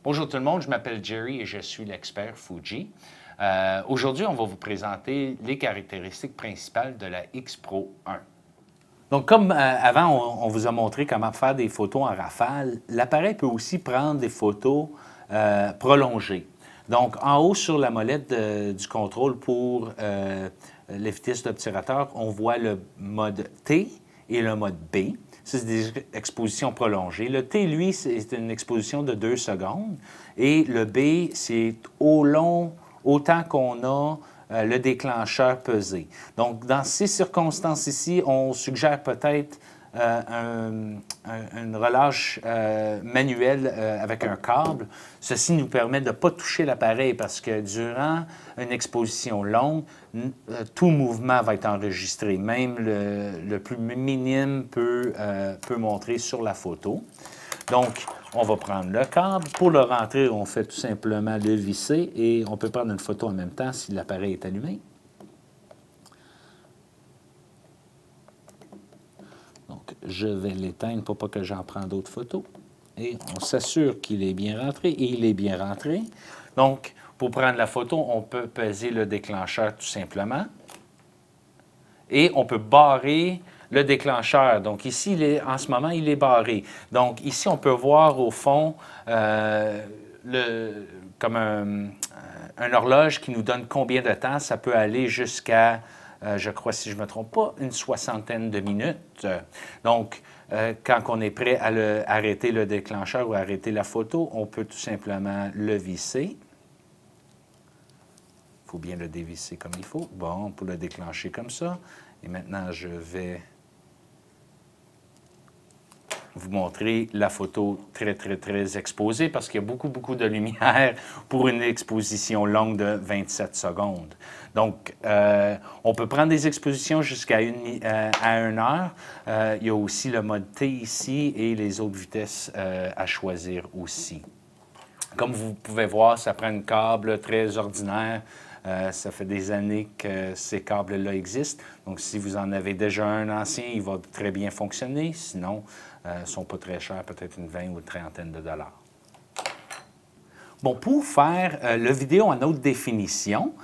Bonjour tout le monde, je m'appelle Jerry et je suis l'expert Fuji. Aujourd'hui, on va vous présenter les caractéristiques principales de la X-Pro 1. Donc, comme avant, on vous a montré comment faire des photos en rafale, l'appareil peut aussi prendre des photos prolongées. Donc, en haut sur la molette du contrôle pour les vitesses d'obturateur, on voit le mode T et le mode B. Ça, c'est des expositions prolongées. Le T, lui, c'est une exposition de 2 secondes. Et le B, c'est autant qu'on a le déclencheur pesé. Donc, dans ces circonstances ici, on suggère peut-être une relâche manuelle avec un câble. Ceci nous permet de ne pas toucher l'appareil parce que durant une exposition longue, tout mouvement va être enregistré. Même le plus minime peut montrer sur la photo. Donc, on va prendre le câble. Pour le rentrer, on fait tout simplement le visser et on peut prendre une photo en même temps si l'appareil est allumé. Donc, je vais l'éteindre pour pas que j'en prenne d'autres photos. Et on s'assure qu'il est bien rentré. Et il est bien rentré. Donc, pour prendre la photo, on peut peser le déclencheur tout simplement. Et on peut barrer le déclencheur. Donc, ici, en ce moment, il est barré. Donc, ici, on peut voir au fond comme un horloge qui nous donne combien de temps. Ça peut aller jusqu'à, je crois, si je ne me trompe pas, une soixantaine de minutes. Donc, quand on est prêt à arrêter le déclencheur ou arrêter la photo, on peut tout simplement le visser. Il faut bien le dévisser comme il faut. Bon, pour le déclencher comme ça. Et maintenant, je vais vous montrer la photo très exposée parce qu'il y a beaucoup de lumière pour une exposition longue de 27 secondes. Donc, on peut prendre des expositions jusqu'à 1 heure. Il y a aussi le mode T ici et les autres vitesses à choisir aussi. Comme vous pouvez voir, ça prend un câble très ordinaire. Ça fait des années que ces câbles-là existent. Donc, si vous en avez déjà un ancien, il va très bien fonctionner. Sinon, ils ne sont pas très chers, peut-être une 20 ou une trentaine de dollars. Bon, pour faire le vidéo en haute définition,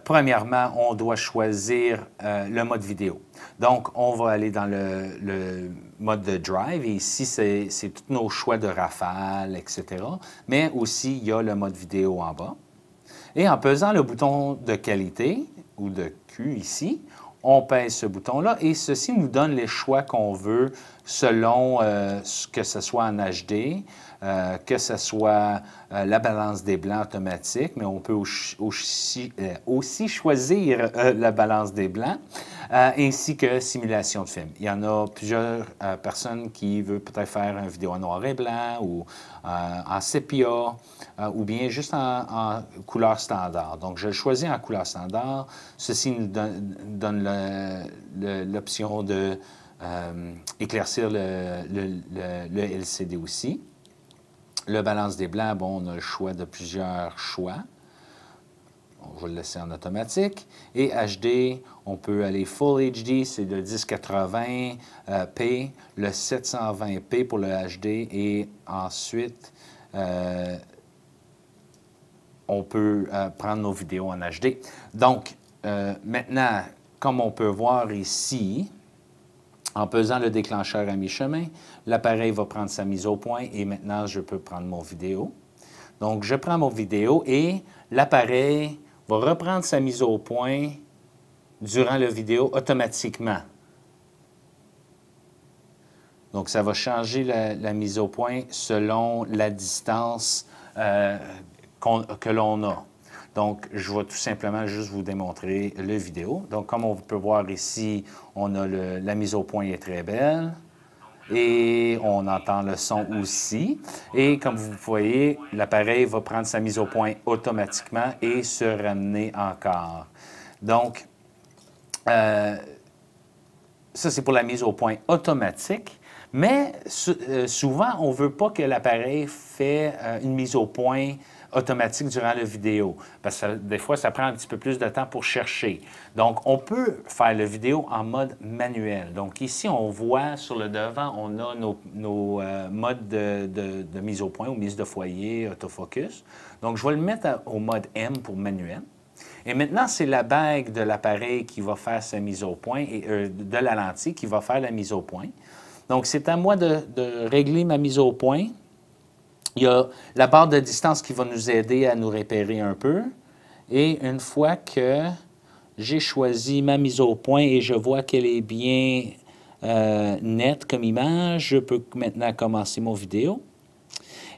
premièrement, on doit choisir le mode vidéo. Donc, on va aller dans le mode de drive. Et ici, c'est tous nos choix de rafale, etc. Mais aussi, il y a le mode vidéo en bas. Et en pesant le bouton de qualité, ou de Q ici, on pèse ce bouton-là et ceci nous donne les choix qu'on veut selon que ce soit en HD, que ce soit la balance des blancs automatique, mais on peut aussi choisir la balance des blancs, ainsi que simulation de film. Il y en a plusieurs personnes qui veulent peut-être faire une vidéo en noir et blanc ou en sépia ou bien juste en couleur standard. Donc, je le choisis en couleur standard. Ceci nous donne l'option de éclaircir le LCD aussi. Le balance des blancs, bon, on a le choix de plusieurs choix. On va le laisser en automatique. Et HD, on peut aller Full HD, c'est le 1080p, le 720p pour le HD. Et ensuite, on peut prendre nos vidéos en HD. Donc, maintenant, comme on peut voir ici, en pesant le déclencheur à mi-chemin, l'appareil va prendre sa mise au point et maintenant, je peux prendre mon vidéo. Donc, je prends mon vidéo et l'appareil va reprendre sa mise au point durant la vidéo automatiquement. Donc, ça va changer la mise au point selon la distance que l'on a. Donc, je vais tout simplement juste vous démontrer le vidéo. Donc, comme on peut voir ici, on a la mise au point est très belle. Et on entend le son aussi. Et comme vous voyez, l'appareil va prendre sa mise au point automatiquement et se ramener encore. Donc, ça, c'est pour la mise au point automatique. Mais souvent, on ne veut pas que l'appareil fait une mise au point automatique durant la vidéo. Parce que des fois, ça prend un petit peu plus de temps pour chercher. Donc, on peut faire la vidéo en mode manuel. Donc, ici, on voit sur le devant, on a nos modes de mise au point ou mise de foyer, autofocus. Donc, je vais le mettre au mode M pour manuel. Et maintenant, c'est la bague de l'appareil qui va faire sa mise au point, et de la lentille qui va faire la mise au point. Donc, c'est à moi de régler ma mise au point. Il y a la barre de distance qui va nous aider à nous repérer un peu. Et une fois que j'ai choisi ma mise au point et je vois qu'elle est bien nette comme image, je peux maintenant commencer mon vidéo.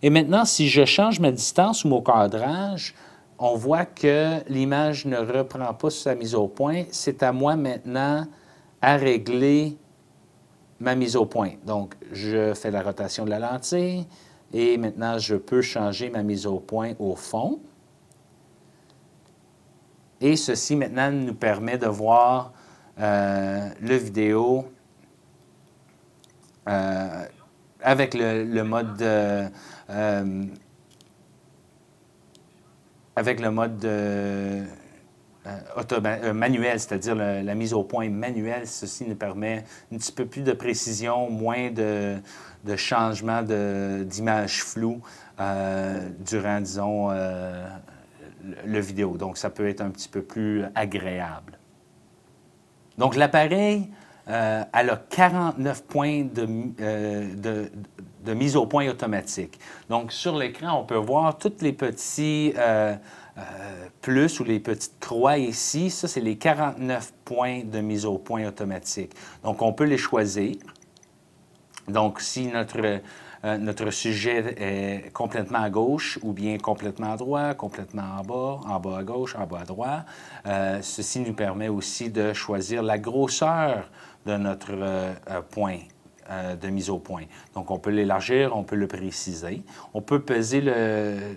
Et maintenant, si je change ma distance ou mon cadrage, on voit que l'image ne reprend pas sa mise au point. C'est à moi maintenant à régler ma mise au point. Donc, je fais la rotation de la lentille et maintenant, je peux changer ma mise au point au fond. Et ceci, maintenant, nous permet de voir le vidéo avec le mode manuel, c'est-à-dire la mise au point manuelle. Ceci nous permet un petit peu plus de précision, moins de changement d'image floue durant, disons, le vidéo. Donc, ça peut être un petit peu plus agréable. Donc, l'appareil, elle a 49 points de mise au point automatique. Donc, sur l'écran, on peut voir tous les petits plus ou les petites croix ici. Ça, c'est les 49 points de mise au point automatique. Donc, on peut les choisir. Donc, si notre sujet est complètement à gauche ou bien complètement à droite, complètement en bas à gauche, en bas à droite. Ceci nous permet aussi de choisir la grosseur de notre point de mise au point. Donc, on peut l'élargir, on peut le préciser. On peut peser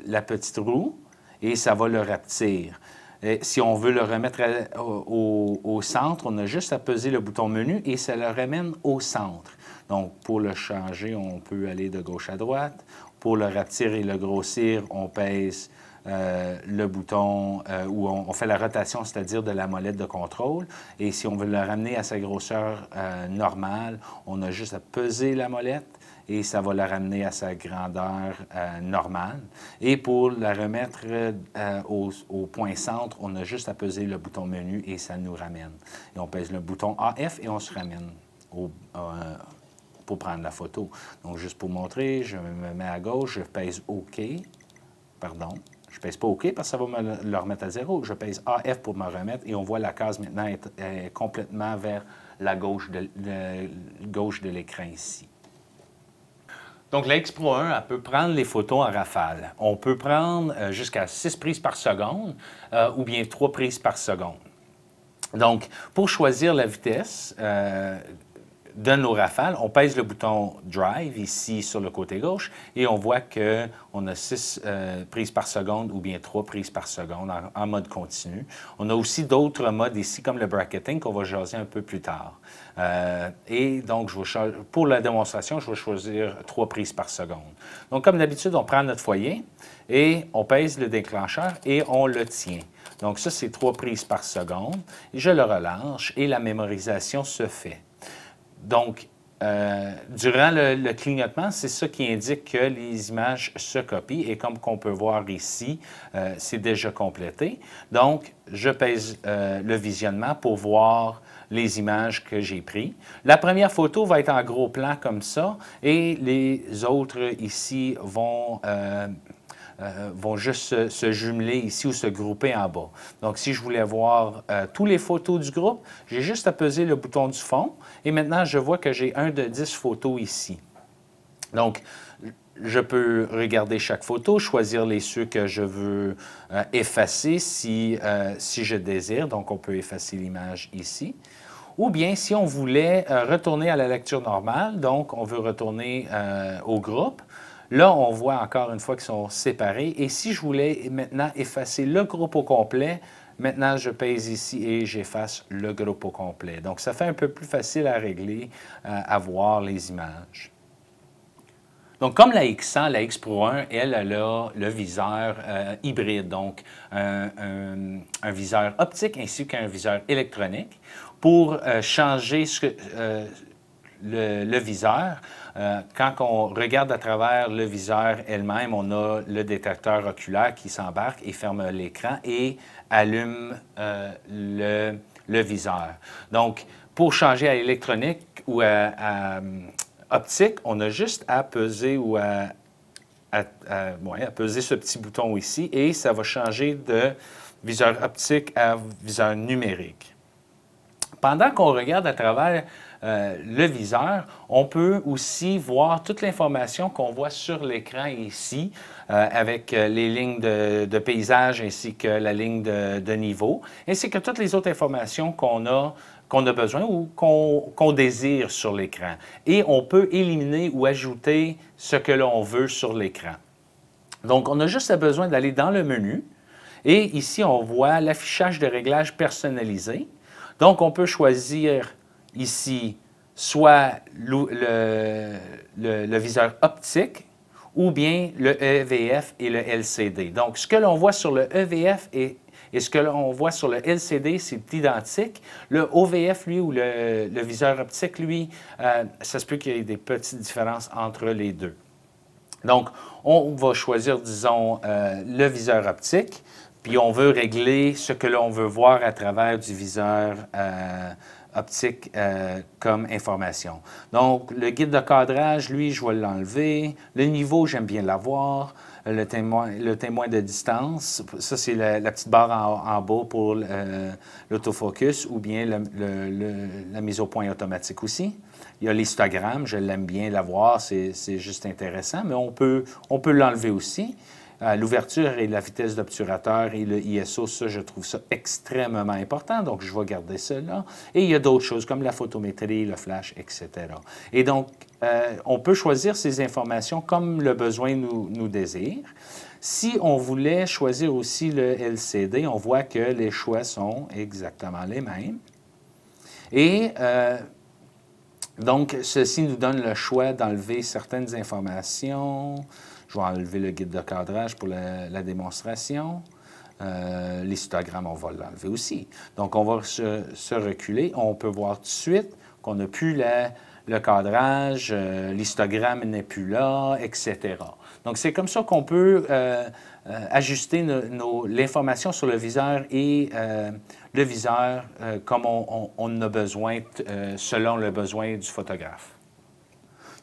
la petite roue et ça va le rapetir. Et si on veut le remettre au centre, on a juste à peser le bouton menu et ça le ramène au centre. Donc, pour le changer, on peut aller de gauche à droite. Pour le rapetir et le grossir, on pèse le bouton où on fait la rotation, c'est-à-dire de la molette de contrôle. Et si on veut le ramener à sa grosseur normale, on a juste à peser la molette et ça va la ramener à sa grandeur normale. Et pour la remettre au point centre, on a juste à peser le bouton menu et ça nous ramène. Et on pèse le bouton AF et on se ramène pour prendre la photo. Donc, juste pour montrer, je me mets à gauche, je pèse OK. Pardon, je ne pèse pas OK parce que ça va me le remettre à 0. Je pèse AF pour me remettre et on voit la case maintenant est complètement vers la gauche de l'écran ici. Donc, la X-Pro 1, elle peut prendre les photos en rafale. On peut prendre jusqu'à 6 prises par seconde ou bien 3 prises par seconde. Donc, pour choisir la vitesse de nos rafales, on pèse le bouton Drive ici sur le côté gauche et on voit qu'on a 6 prises par seconde ou bien 3 prises par seconde en mode continu. On a aussi d'autres modes ici comme le bracketing qu'on va jaser un peu plus tard. Et donc, pour la démonstration, je vais choisir 3 prises par seconde. Donc, comme d'habitude, on prend notre foyer et on pèse le déclencheur et on le tient. Donc, ça, c'est 3 prises par seconde. Et je le relâche et la mémorisation se fait. Donc, durant le clignotement, c'est ça qui indique que les images se copient. Et comme on peut voir ici, c'est déjà complété. Donc, je pèse le visionnement pour voir les images que j'ai prises. La première photo va être en gros plan comme ça et les autres ici vont juste se jumeler ici ou se grouper en bas. Donc, si je voulais voir toutes les photos du groupe, j'ai juste à peser le bouton du fond et maintenant, je vois que j'ai 1 de 10 photos ici. Donc, je peux regarder chaque photo, choisir ceux que je veux effacer si je désire. Donc, on peut effacer l'image ici. Ou bien, si on voulait retourner à la lecture normale, donc on veut retourner au groupe, là, on voit encore une fois qu'ils sont séparés. Et si je voulais maintenant effacer le groupe au complet, maintenant, je pèse ici et j'efface le groupe au complet. Donc, ça fait un peu plus facile à régler, à voir les images. Donc, comme la X100, la X Pro 1, elle a le viseur hybride, donc un viseur optique ainsi qu'un viseur électronique. Pour changer le viseur, quand on regarde à travers le viseur elle-même, on a le détecteur oculaire qui s'embarque et ferme l'écran et allume le viseur. Donc, pour changer à électronique ou à optique, on a juste à peser ou à peser ce petit bouton ici et ça va changer de viseur optique à viseur numérique. Pendant qu'on regarde à travers le viseur, on peut aussi voir toute l'information qu'on voit sur l'écran ici, avec les lignes de paysage ainsi que la ligne de niveau, ainsi que toutes les autres informations qu'on a besoin ou qu'on désire sur l'écran. Et on peut éliminer ou ajouter ce que l'on veut sur l'écran. Donc, on a juste besoin d'aller dans le menu. Et ici, on voit l'affichage de réglages personnalisés. Donc, on peut choisir ici soit le viseur optique ou bien le EVF et le LCD. Donc, ce que l'on voit sur le EVF et ce que l'on voit sur le LCD, c'est identique. Le OVF, lui, ou le viseur optique, lui, ça se peut qu'il y ait des petites différences entre les deux. Donc, on va choisir, disons, le viseur optique, puis on veut régler ce que l'on veut voir à travers du viseur optique comme information. Donc, le guide de cadrage, lui, je vais l'enlever. Le niveau, j'aime bien l'avoir. Le témoin de distance, ça, c'est la petite barre en bas pour l'autofocus ou bien la mise au point automatique aussi. Il y a l'histogramme, je l'aime bien l'avoir, c'est juste intéressant, mais on peut l'enlever aussi. L'ouverture et la vitesse d'obturateur et le ISO, ça, je trouve ça extrêmement important, donc je vais garder ça là. Et il y a d'autres choses comme la photométrie, le flash, etc. Et donc, on peut choisir ces informations comme le besoin nous désire. Si on voulait choisir aussi le LCD, on voit que les choix sont exactement les mêmes. Et donc, ceci nous donne le choix d'enlever certaines informations. Je vais enlever le guide de cadrage pour la démonstration. L'histogramme, on va l'enlever aussi. Donc, on va se reculer. On peut voir tout de suite qu'on n'a plus le cadrage, l'histogramme n'est plus là, etc. Donc, c'est comme ça qu'on peut ajuster l'information sur le viseur et le viseur comme on en a besoin selon le besoin du photographe.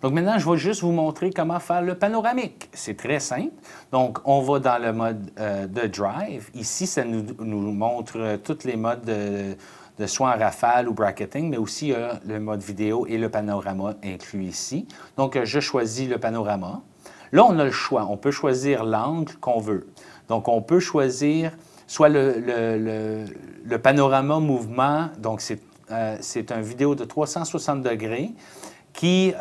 Donc maintenant, je vais juste vous montrer comment faire le panoramique. C'est très simple. Donc, on va dans le mode de Drive. Ici, ça nous montre tous les modes de soit en rafale ou bracketing, mais aussi le mode vidéo et le panorama inclus ici. Donc, je choisis le panorama. Là, on a le choix. On peut choisir l'angle qu'on veut. Donc, on peut choisir soit le panorama mouvement. Donc, c'est une vidéo de 360 degrés qui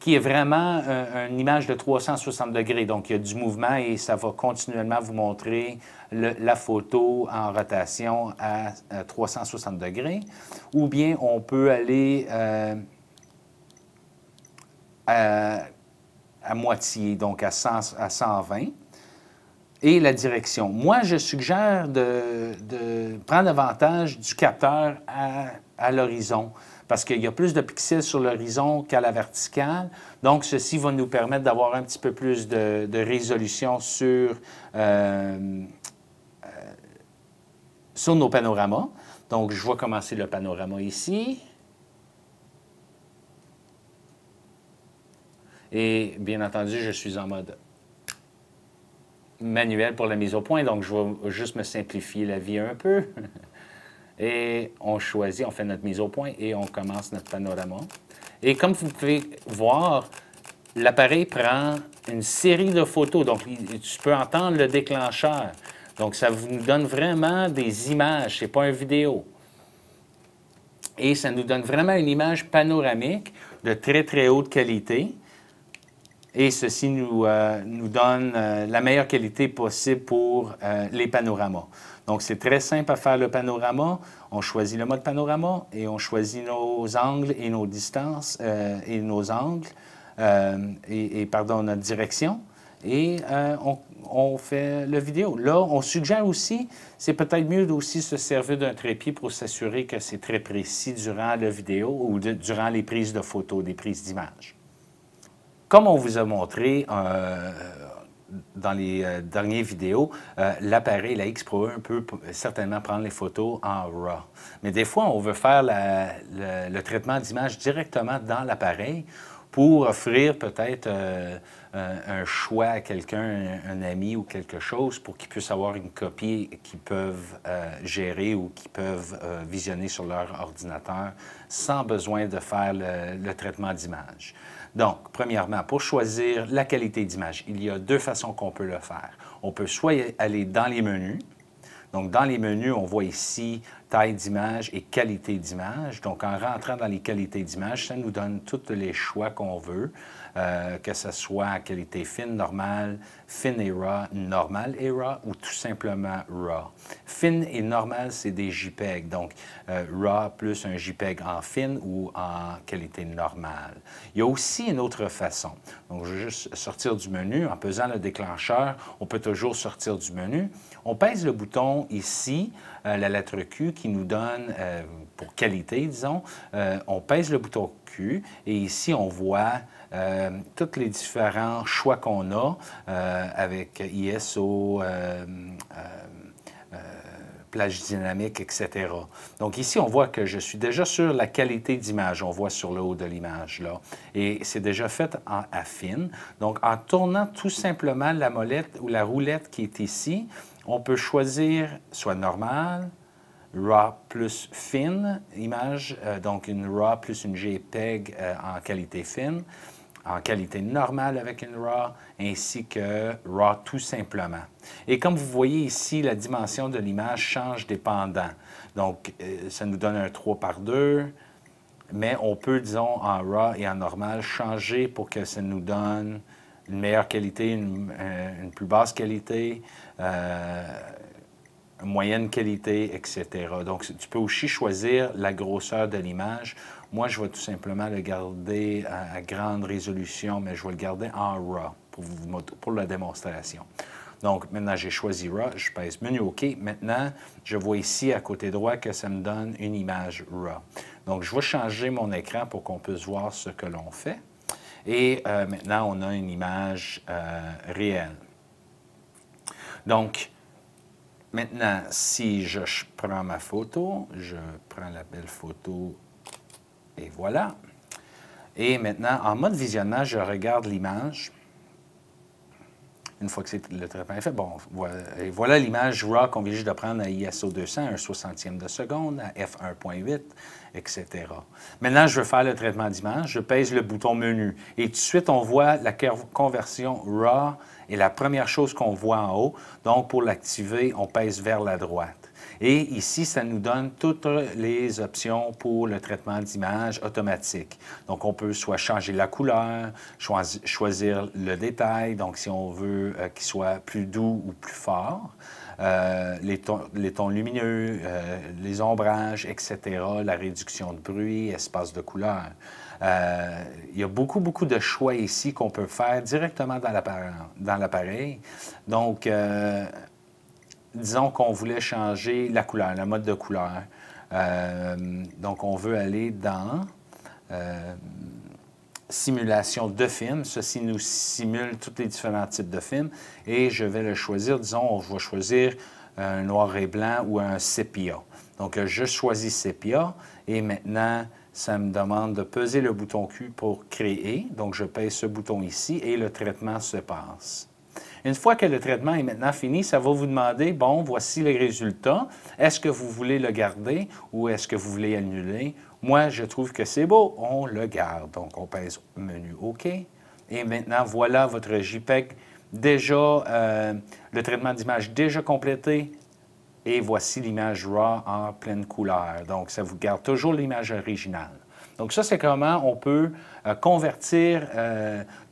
est vraiment une image de 360 degrés. Donc, il y a du mouvement et ça va continuellement vous montrer la photo en rotation à 360 degrés. Ou bien, on peut aller à moitié, donc à 120. Et la direction. Moi, je suggère de prendre avantage du capteur à l'horizon parce qu'il y a plus de pixels sur l'horizon qu'à la verticale. Donc, ceci va nous permettre d'avoir un petit peu plus de résolution sur nos panoramas. Donc, je vais commencer le panorama ici. Et bien entendu, je suis en mode manuel pour la mise au point, donc je vais juste me simplifier la vie un peu. Et on choisit, on fait notre mise au point et on commence notre panorama. Et comme vous pouvez voir, l'appareil prend une série de photos, donc tu peux entendre le déclencheur. Donc ça vous donne vraiment des images, ce n'est pas une vidéo. Et ça nous donne vraiment une image panoramique de très, très haute qualité. Et ceci nous donne la meilleure qualité possible pour les panoramas. Donc, c'est très simple à faire le panorama. On choisit le mode panorama et on choisit nos angles et nos distances et nos angles. pardon, notre direction. Et on fait la vidéo. Là, on suggère aussi, c'est peut-être mieux aussi se servir d'un trépied pour s'assurer que c'est très précis durant la vidéo ou durant les prises de photos, des prises d'images. Comme on vous a montré dans les dernières vidéos, l'appareil, la X Pro 1, peut certainement prendre les photos en RAW. Mais des fois, on veut faire le traitement d'image directement dans l'appareil pour offrir peut-être un choix à quelqu'un, un ami ou quelque chose, pour qu'ils puissent avoir une copie qu'ils peuvent gérer ou qu'ils peuvent visionner sur leur ordinateur sans besoin de faire le traitement d'image. Donc, premièrement, pour choisir la qualité d'image, il y a deux façons qu'on peut le faire. On peut soit aller dans les menus. Donc, dans les menus, on voit ici taille d'image et qualité d'image. Donc, en rentrant dans les qualités d'image, ça nous donne tous les choix qu'on veut, que ce soit qualité fine, normale, fine et RAW, normale et RAW ou tout simplement RAW. Fine et normale, c'est des JPEG. Donc, RAW plus un JPEG en fine ou en qualité normale. Il y a aussi une autre façon. Donc, je vais juste sortir du menu. En pesant le déclencheur, on peut toujours sortir du menu. On pèse le bouton ici, la lettre Q, qui nous donne, pour qualité, disons, on pèse le bouton Q et ici, on voit tous les différents choix qu'on a avec ISO, plage dynamique, etc. Donc ici, on voit que je suis déjà sur la qualité d'image. On voit sur le haut de l'image, là. Et c'est déjà fait à fine. Donc, en tournant tout simplement la molette ou la roulette qui est ici, on peut choisir soit normale, RAW plus fine image, donc une RAW plus une JPEG en qualité fine, en qualité normale avec une RAW, ainsi que RAW tout simplement. Et comme vous voyez ici, la dimension de l'image change dépendant. Donc, ça nous donne un 3 par 2, mais on peut, disons, en RAW et en normal, changer pour que ça nous donne une meilleure qualité, une plus basse qualité, moyenne qualité, etc. Donc, tu peux aussi choisir la grosseur de l'image. Moi, je vais tout simplement le garder à grande résolution, mais je vais le garder en RAW pour la démonstration. Donc, maintenant, j'ai choisi RAW, je pèse menu OK. Maintenant, je vois ici, à côté droit, que ça me donne une image RAW. Donc, je vais changer mon écran pour qu'on puisse voir ce que l'on fait. Et maintenant, on a une image réelle. Donc, maintenant, si je prends ma photo, je prends la belle photo et voilà. Et maintenant, en mode visionnement, je regarde l'image. Une fois que le traitement est fait, bon, voilà l'image RAW qu'on vient juste de prendre à ISO 200, un 60e de seconde, à f1.8, etc. Maintenant, je veux faire le traitement d'image, je pèse le bouton menu et tout de suite, on voit la conversion RAW est la première chose qu'on voit en haut. Donc, pour l'activer, on pèse vers la droite. Et ici, ça nous donne toutes les options pour le traitement d'image automatique. Donc, on peut soit changer la couleur, choisir le détail, donc si on veut qu'il soit plus doux ou plus fort, les tons lumineux, les ombrages, etc., la réduction de bruit, espace de couleur. Il y a beaucoup de choix ici qu'on peut faire directement dans l'appareil. Donc, disons qu'on voulait changer la couleur, la mode de couleur. Donc, on veut aller dans simulation de film. Ceci nous simule tous les différents types de films. Et je vais le choisir, disons, on va choisir un noir et blanc ou un sépia. Donc, je choisis sépia et maintenant, ça me demande de peser le bouton Q pour créer. Donc, je pèse ce bouton ici et le traitement se passe. Une fois que le traitement est maintenant fini, ça va vous demander, bon, voici les résultats. Est-ce que vous voulez le garder ou est-ce que vous voulez annuler? Moi, je trouve que c'est beau, on le garde. Donc, on pèse menu OK. Et maintenant, voilà votre JPEG déjà, le traitement d'image déjà complété. Et voici l'image RAW en pleine couleur. Donc, ça vous garde toujours l'image originale. Donc, ça, c'est comment on peut convertir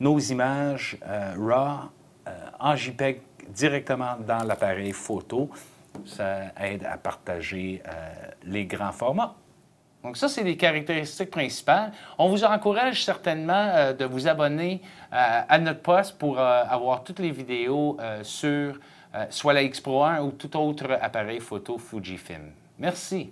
nos images RAW en JPEG directement dans l'appareil photo. Ça aide à partager les grands formats. Donc ça, c'est les caractéristiques principales. On vous encourage certainement de vous abonner à notre poste pour avoir toutes les vidéos sur soit la X-Pro 1 ou tout autre appareil photo Fujifilm. Merci.